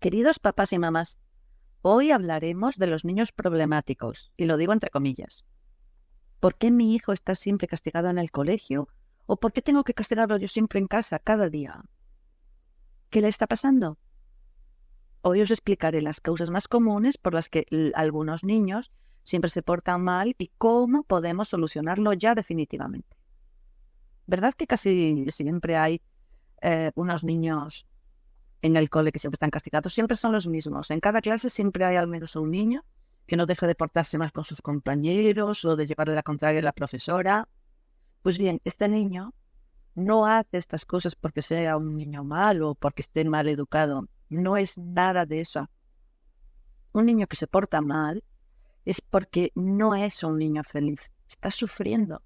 Queridos papás y mamás, hoy hablaremos de los niños problemáticos, y lo digo entre comillas. ¿Por qué mi hijo está siempre castigado en el colegio? ¿O por qué tengo que castigarlo yo siempre en casa, cada día? ¿Qué le está pasando? Hoy os explicaré las causas más comunes por las que algunos niños siempre se portan mal y cómo podemos solucionarlo ya definitivamente. ¿Verdad que casi siempre hay unos niños en el cole que siempre están castigados? Siempre son los mismos. En cada clase siempre hay al menos un niño que no deja de portarse mal con sus compañeros o de llevarle la contraria a la profesora. Pues bien, este niño no hace estas cosas porque sea un niño malo o porque esté mal educado. No es nada de eso. Un niño que se porta mal es porque no es un niño feliz. Está sufriendo.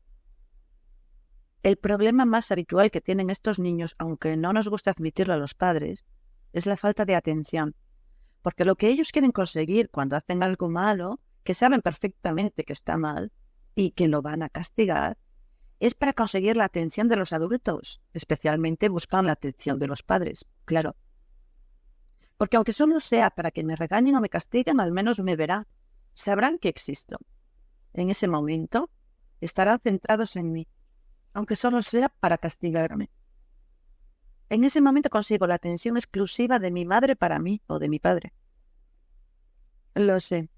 El problema más habitual que tienen estos niños, aunque no nos gusta admitirlo a los padres, es la falta de atención. Porque lo que ellos quieren conseguir cuando hacen algo malo, que saben perfectamente que está mal y que lo van a castigar, es para conseguir la atención de los adultos. Especialmente buscan la atención de los padres, claro. Porque aunque solo sea para que me regañen o me castiguen, al menos me verán. Sabrán que existo. En ese momento estarán centrados en mí, aunque solo sea para castigarme. En ese momento consigo la atención exclusiva de mi madre para mí o de mi padre. Lo sé.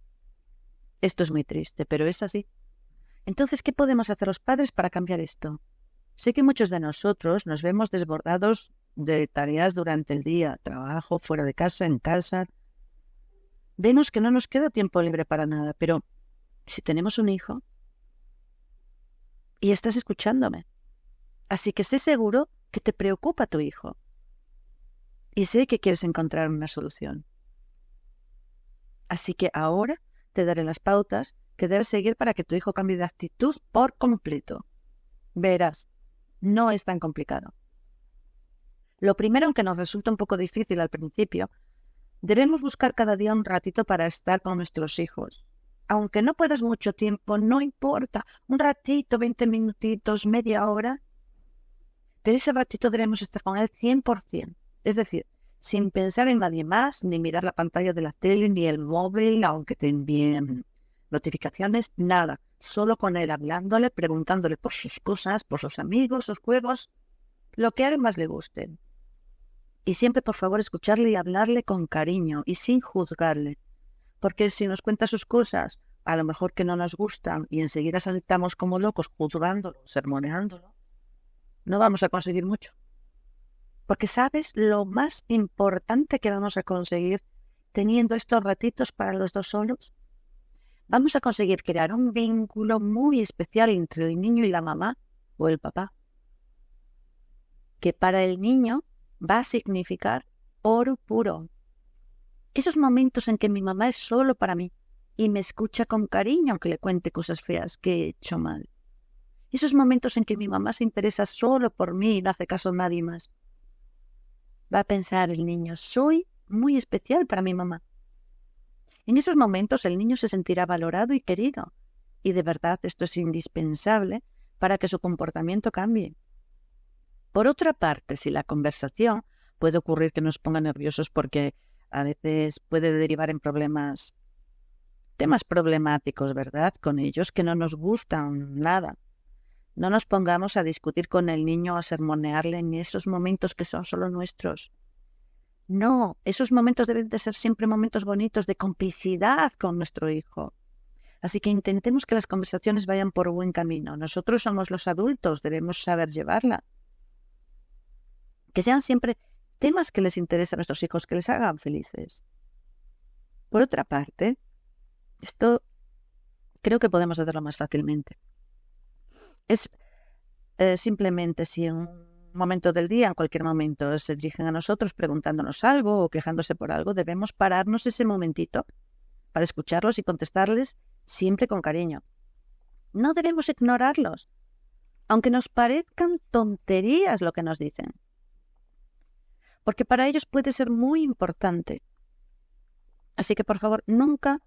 Esto es muy triste, pero es así. Entonces, ¿qué podemos hacer los padres para cambiar esto? Sé que muchos de nosotros nos vemos desbordados de tareas durante el día, trabajo, fuera de casa, en casa. Vemos que no nos queda tiempo libre para nada, pero si tenemos un hijo y estás escuchándome, así que sé seguro que te preocupa tu hijo y sé que quieres encontrar una solución. Así que ahora te daré las pautas que debes seguir para que tu hijo cambie de actitud por completo. Verás, no es tan complicado. Lo primero, aunque nos resulta un poco difícil al principio, debemos buscar cada día un ratito para estar con nuestros hijos. Aunque no puedas mucho tiempo, no importa, un ratito, 20 minutitos, media hora, pero ese ratito debemos estar con él 100%. Es decir, sin pensar en nadie más, ni mirar la pantalla de la tele, ni el móvil, aunque te envíen notificaciones, nada. Solo con él, hablándole, preguntándole por sus cosas, por sus amigos, sus juegos, lo que a él más le guste. Y siempre, por favor, escucharle y hablarle con cariño y sin juzgarle. Porque si nos cuenta sus cosas, a lo mejor que no nos gustan, y enseguida saltamos como locos juzgándolo, sermoneándolo, no vamos a conseguir mucho. Porque ¿sabes lo más importante que vamos a conseguir teniendo estos ratitos para los dos solos? Vamos a conseguir crear un vínculo muy especial entre el niño y la mamá o el papá, que para el niño va a significar oro puro. Esos momentos en que mi mamá es solo para mí y me escucha con cariño aunque le cuente cosas feas que he hecho mal. Esos momentos en que mi mamá se interesa solo por mí y no hace caso a nadie más. Va a pensar el niño, soy muy especial para mi mamá. En esos momentos el niño se sentirá valorado y querido. Y de verdad esto es indispensable para que su comportamiento cambie. Por otra parte, si la conversación puede ocurrir que nos ponga nerviosos porque a veces puede derivar en temas problemáticos, ¿verdad? Con ellos que no nos gustan nada. No nos pongamos a discutir con el niño o a sermonearle en esos momentos que son solo nuestros. No, esos momentos deben de ser siempre momentos bonitos de complicidad con nuestro hijo. Así que intentemos que las conversaciones vayan por buen camino. Nosotros somos los adultos, debemos saber llevarla. Que sean siempre temas que les interesen a nuestros hijos, que les hagan felices. Por otra parte, esto creo que podemos hacerlo más fácilmente. Es simplemente si en un momento del día, en cualquier momento, se dirigen a nosotros preguntándonos algo o quejándose por algo, debemos pararnos ese momentito para escucharlos y contestarles siempre con cariño. No debemos ignorarlos, aunque nos parezcan tonterías lo que nos dicen, porque para ellos puede ser muy importante. Así que, por favor, nunca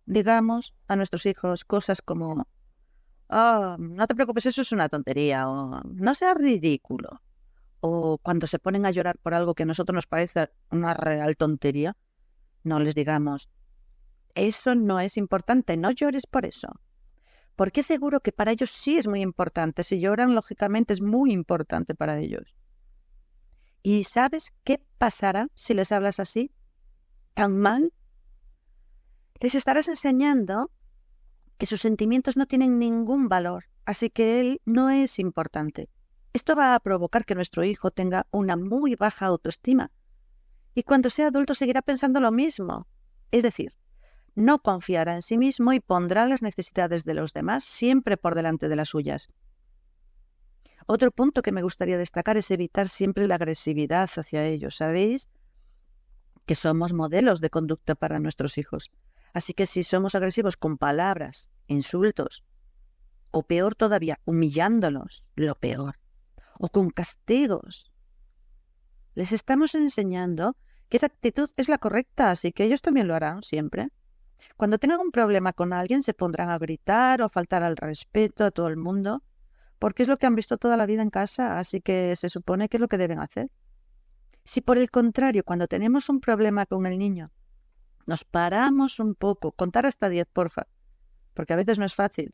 digamos a nuestros hijos cosas como no te preocupes, eso es una tontería, o no seas ridículo. O cuando se ponen a llorar por algo que a nosotros nos parece una real tontería, No les digamos, eso no es importante, no llores por eso. Porque seguro que para ellos sí es muy importante. Si lloran, lógicamente es muy importante para ellos. ¿Y sabes qué pasará si les hablas así, tan mal? Les estarás enseñando que sus sentimientos no tienen ningún valor, así que él no es importante. Esto va a provocar que nuestro hijo tenga una muy baja autoestima y cuando sea adulto seguirá pensando lo mismo. Es decir, no confiará en sí mismo y pondrá las necesidades de los demás siempre por delante de las suyas. Otro punto que me gustaría destacar es evitar siempre la agresividad hacia ellos. ¿Sabéis? Que somos modelos de conducta para nuestros hijos. Así que si somos agresivos con palabras, insultos, o peor todavía, humillándolos, lo peor, o con castigos, les estamos enseñando que esa actitud es la correcta, así que ellos también lo harán siempre. Cuando tengan un problema con alguien se pondrán a gritar o a faltar al respeto a todo el mundo, porque es lo que han visto toda la vida en casa, así que se supone que es lo que deben hacer. Si por el contrario, cuando tenemos un problema con el niño, nos paramos un poco, contar hasta 10, porfa, porque a veces no es fácil,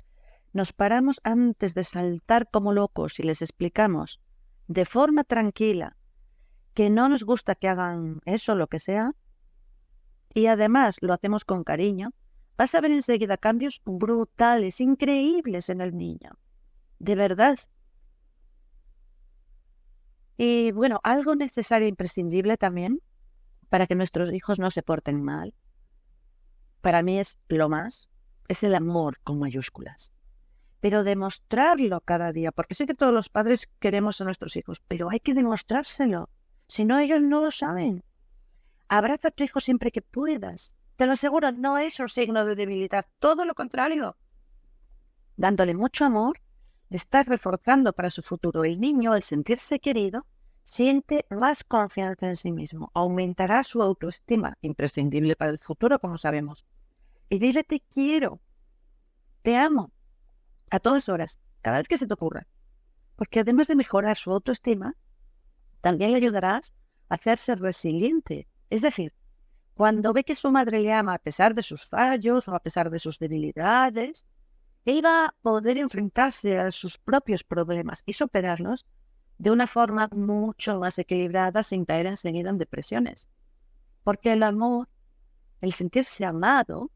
nos paramos antes de saltar como locos y les explicamos de forma tranquila que no nos gusta que hagan eso, lo que sea, y además lo hacemos con cariño, vas a ver enseguida cambios brutales, increíbles en el niño. De verdad. Y bueno, algo necesario e imprescindible también para que nuestros hijos no se porten mal, para mí es lo más, es el amor con mayúsculas. Pero demostrarlo cada día, porque sé que todos los padres queremos a nuestros hijos, pero hay que demostrárselo, si no ellos no lo saben. Abraza a tu hijo siempre que puedas. Te lo aseguro, no es un signo de debilidad, todo lo contrario. Dándole mucho amor, le estás reforzando para su futuro. El niño, al sentirse querido, siente más confianza en sí mismo, aumentará su autoestima, imprescindible para el futuro, como sabemos. Y dile te quiero, te amo, a todas horas, cada vez que se te ocurra. Porque además de mejorar su autoestima, también le ayudarás a hacerse resiliente. Es decir, cuando ve que su madre le ama a pesar de sus fallos o a pesar de sus debilidades, él va a poder enfrentarse a sus propios problemas y superarlos de una forma mucho más equilibrada sin caer enseguida en depresiones. Porque el amor, el sentirse amado,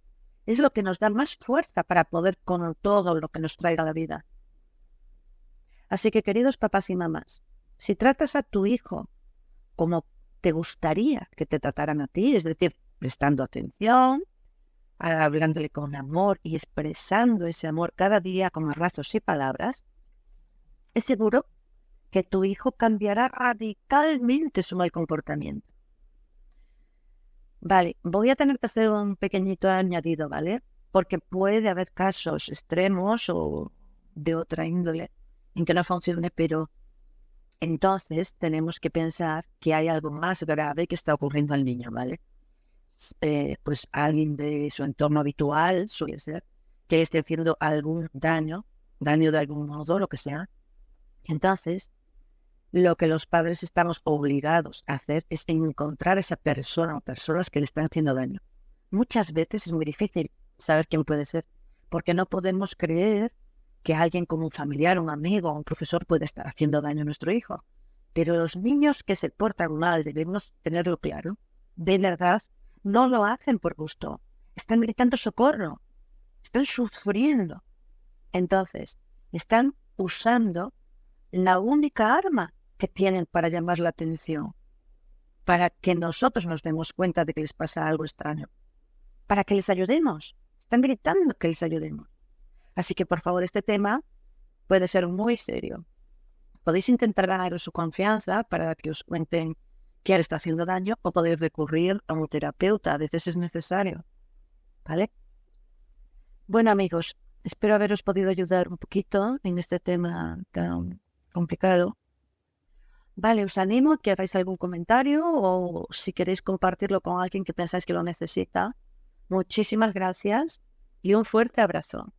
es lo que nos da más fuerza para poder con todo lo que nos traiga la vida. Así que, queridos papás y mamás, si tratas a tu hijo como te gustaría que te trataran a ti, es decir, prestando atención, hablándole con amor y expresando ese amor cada día con abrazos y palabras, es seguro que tu hijo cambiará radicalmente su mal comportamiento. Vale, voy a tener que hacer un pequeñito añadido, ¿vale? Porque puede haber casos extremos o de otra índole en que no funcione, pero entonces tenemos que pensar que hay algo más grave que está ocurriendo al niño, ¿vale? Pues alguien de su entorno habitual, suele ser, que esté haciendo algún daño de algún modo, lo que sea. Entonces, lo que los padres estamos obligados a hacer es encontrar a esa persona o personas que le están haciendo daño. Muchas veces es muy difícil saber quién puede ser, porque no podemos creer que alguien como un familiar, un amigo o un profesor puede estar haciendo daño a nuestro hijo. Pero los niños que se portan mal, debemos tenerlo claro, de verdad, no lo hacen por gusto. Están gritando socorro, están sufriendo. Entonces, están usando la única arma que tienen para llamar la atención, para que nosotros nos demos cuenta de que les pasa algo extraño, para que les ayudemos. Están gritando que les ayudemos. Así que, por favor, este tema puede ser muy serio. Podéis intentar ganar su confianza para que os cuenten que le está haciendo daño o podéis recurrir a un terapeuta. A veces es necesario, ¿vale? Bueno, amigos, espero haberos podido ayudar un poquito en este tema tan complicado. Vale, os animo a que hagáis algún comentario o si queréis compartirlo con alguien que pensáis que lo necesita. Muchísimas gracias y un fuerte abrazo.